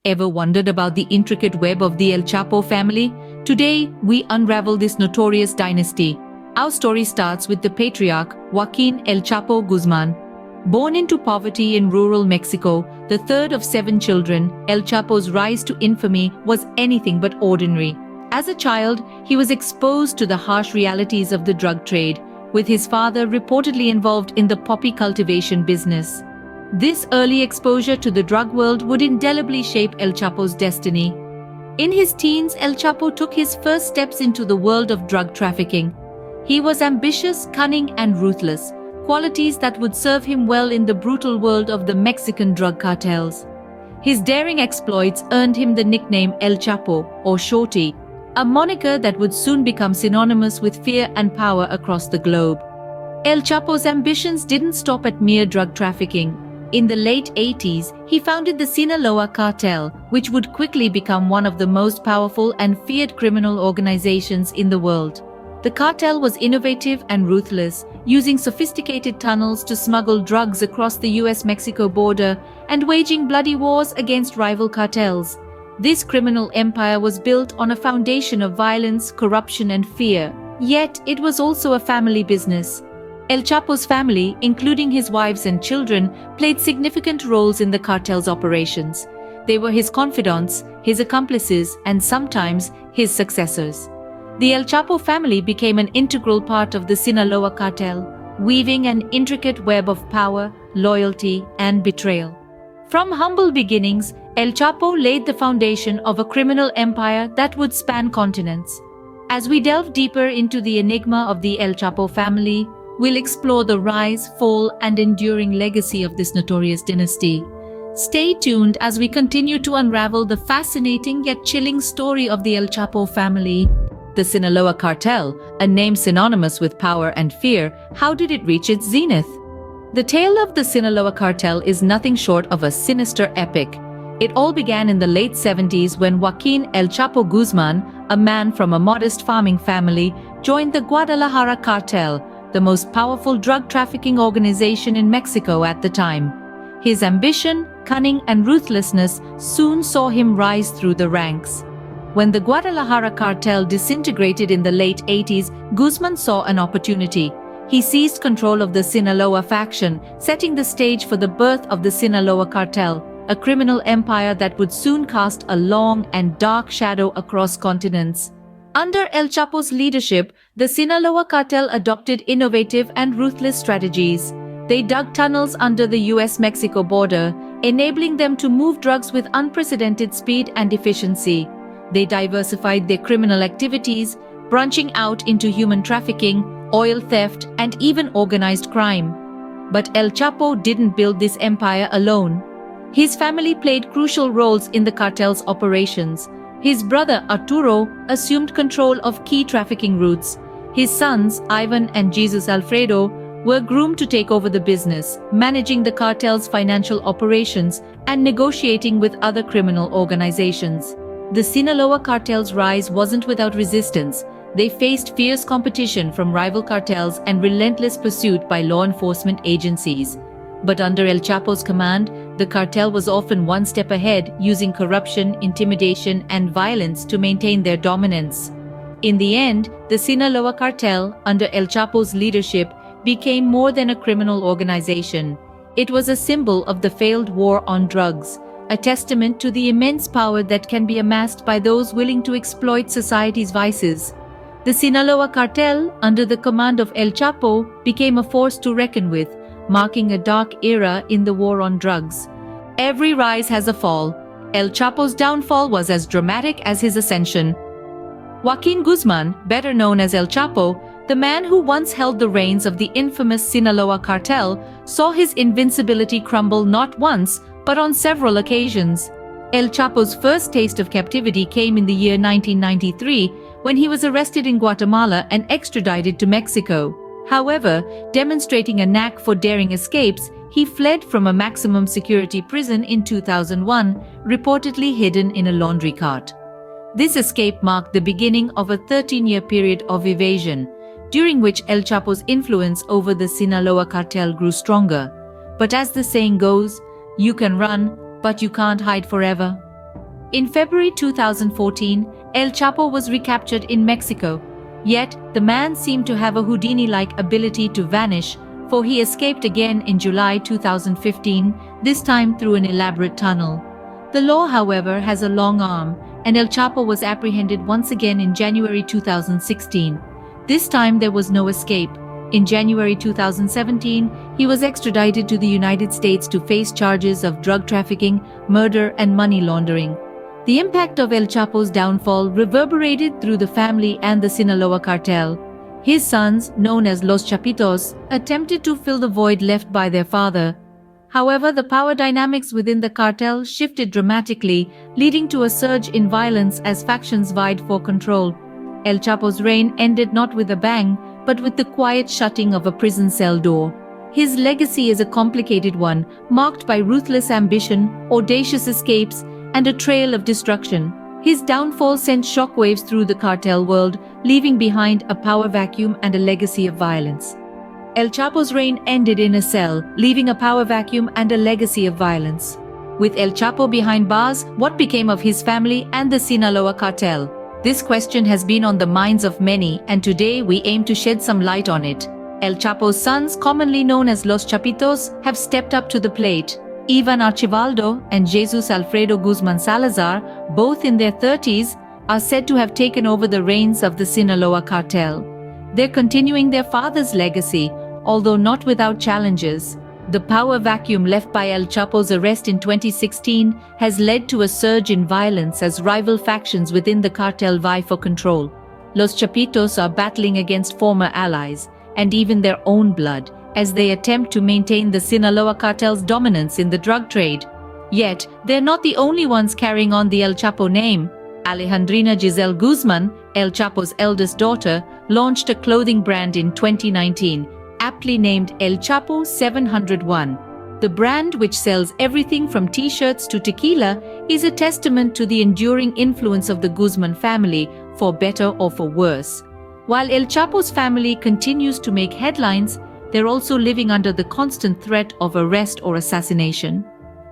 Ever wondered about the intricate web of the El Chapo family? Today, we unravel this notorious dynasty. Our story starts with the patriarch, Joaquin El Chapo Guzman. Born into poverty in rural Mexico, the third of 7 children, El Chapo's rise to infamy was anything but ordinary. As a child, he was exposed to the harsh realities of the drug trade, with his father reportedly involved in the poppy cultivation business. This early exposure to the drug world would indelibly shape El Chapo's destiny. In his teens, El Chapo took his first steps into the world of drug trafficking. He was ambitious, cunning, and ruthless, qualities that would serve him well in the brutal world of the Mexican drug cartels. His daring exploits earned him the nickname El Chapo, or Shorty, a moniker that would soon become synonymous with fear and power across the globe. El Chapo's ambitions didn't stop at mere drug trafficking. In the late 80s, he founded the Sinaloa Cartel, which would quickly become one of the most powerful and feared criminal organizations in the world. The cartel was innovative and ruthless, using sophisticated tunnels to smuggle drugs across the US-Mexico border and waging bloody wars against rival cartels. This criminal empire was built on a foundation of violence, corruption, and fear. Yet, it was also a family business. El Chapo's family, including his wives and children, played significant roles in the cartel's operations. They were his confidants, his accomplices, and sometimes his successors. The El Chapo family became an integral part of the Sinaloa cartel, weaving an intricate web of power, loyalty, and betrayal. From humble beginnings, El Chapo laid the foundation of a criminal empire that would span continents. As we delve deeper into the enigma of the El Chapo family, we'll explore the rise, fall, and enduring legacy of this notorious dynasty. Stay tuned as we continue to unravel the fascinating yet chilling story of the El Chapo family. The Sinaloa Cartel, a name synonymous with power and fear, how did it reach its zenith? The tale of the Sinaloa Cartel is nothing short of a sinister epic. It all began in the late 70s when Joaquin El Chapo Guzman, a man from a modest farming family, joined the Guadalajara Cartel, the most powerful drug trafficking organization in Mexico at the time. His ambition, cunning, and ruthlessness soon saw him rise through the ranks. When the Guadalajara cartel disintegrated in the late 80s, Guzman saw an opportunity. He seized control of the Sinaloa faction, setting the stage for the birth of the Sinaloa cartel, a criminal empire that would soon cast a long and dark shadow across continents. Under El Chapo's leadership, the Sinaloa cartel adopted innovative and ruthless strategies. They dug tunnels under the US-Mexico border, enabling them to move drugs with unprecedented speed and efficiency. They diversified their criminal activities, branching out into human trafficking, oil theft, and even organized crime. But El Chapo didn't build this empire alone. His family played crucial roles in the cartel's operations. His brother Arturo assumed control of key trafficking routes. His sons, Ivan and Jesus Alfredo, were groomed to take over the business, managing the cartel's financial operations and negotiating with other criminal organizations. The Sinaloa cartel's rise wasn't without resistance. They faced fierce competition from rival cartels and relentless pursuit by law enforcement agencies. But under El Chapo's command, the cartel was often one step ahead, using corruption, intimidation, and violence to maintain their dominance. In the end, the Sinaloa cartel, under El Chapo's leadership, became more than a criminal organization. It was a symbol of the failed war on drugs, a testament to the immense power that can be amassed by those willing to exploit society's vices. The Sinaloa cartel, under the command of El Chapo, became a force to reckon with, marking a dark era in the war on drugs. Every rise has a fall. El Chapo's downfall was as dramatic as his ascension. Joaquin Guzman, better known as El Chapo, the man who once held the reins of the infamous Sinaloa cartel, saw his invincibility crumble not once, but on several occasions. El Chapo's first taste of captivity came in the year 1993, when he was arrested in Guatemala and extradited to Mexico. However, demonstrating a knack for daring escapes, he fled from a maximum security prison in 2001, reportedly hidden in a laundry cart. This escape marked the beginning of a 13-year period of evasion, during which El Chapo's influence over the Sinaloa cartel grew stronger. But as the saying goes, you can run, but you can't hide forever. In February 2014, El Chapo was recaptured in Mexico. Yet, the man seemed to have a Houdini-like ability to vanish, for he escaped again in July 2015, this time through an elaborate tunnel. The law, however, has a long arm, and El Chapo was apprehended once again in January 2016. This time there was no escape. In January 2017, he was extradited to the United States to face charges of drug trafficking, murder, and money laundering. The impact of El Chapo's downfall reverberated through the family and the Sinaloa cartel. His sons, known as Los Chapitos, attempted to fill the void left by their father. However, the power dynamics within the cartel shifted dramatically, leading to a surge in violence as factions vied for control. El Chapo's reign ended not with a bang, but with the quiet shutting of a prison cell door. His legacy is a complicated one, marked by ruthless ambition, audacious escapes, and a trail of destruction. His downfall sent shockwaves through the cartel world, leaving behind a power vacuum and a legacy of violence. El Chapo's reign ended in a cell, leaving a power vacuum and a legacy of violence. With El Chapo behind bars, what became of his family and the Sinaloa cartel? This question has been on the minds of many, and today we aim to shed some light on it. El Chapo's sons, commonly known as Los Chapitos, have stepped up to the plate. Ivan Archibaldo and Jesus Alfredo Guzman Salazar, both in their 30s, are said to have taken over the reins of the Sinaloa cartel. They're continuing their father's legacy, although not without challenges. The power vacuum left by El Chapo's arrest in 2016 has led to a surge in violence as rival factions within the cartel vie for control. Los Chapitos are battling against former allies, and even their own blood, as they attempt to maintain the Sinaloa cartel's dominance in the drug trade. Yet, they're not the only ones carrying on the El Chapo name. Alejandrina Giselle Guzman, El Chapo's eldest daughter, launched a clothing brand in 2019, aptly named El Chapo 701. The brand, which sells everything from t-shirts to tequila, is a testament to the enduring influence of the Guzman family, for better or for worse. While El Chapo's family continues to make headlines, they're also living under the constant threat of arrest or assassination.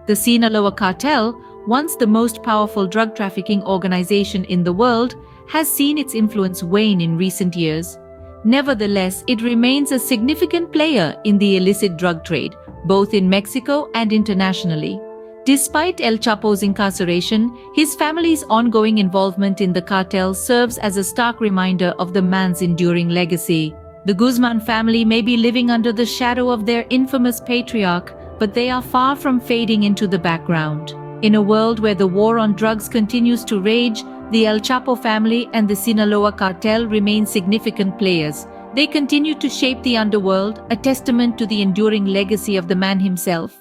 The Sinaloa cartel, once the most powerful drug trafficking organization in the world, has seen its influence wane in recent years. Nevertheless, it remains a significant player in the illicit drug trade, both in Mexico and internationally. Despite El Chapo's incarceration, his family's ongoing involvement in the cartel serves as a stark reminder of the man's enduring legacy. The Guzman family may be living under the shadow of their infamous patriarch, but they are far from fading into the background. In a world where the war on drugs continues to rage, the El Chapo family and the Sinaloa cartel remain significant players. They continue to shape the underworld, a testament to the enduring legacy of the man himself.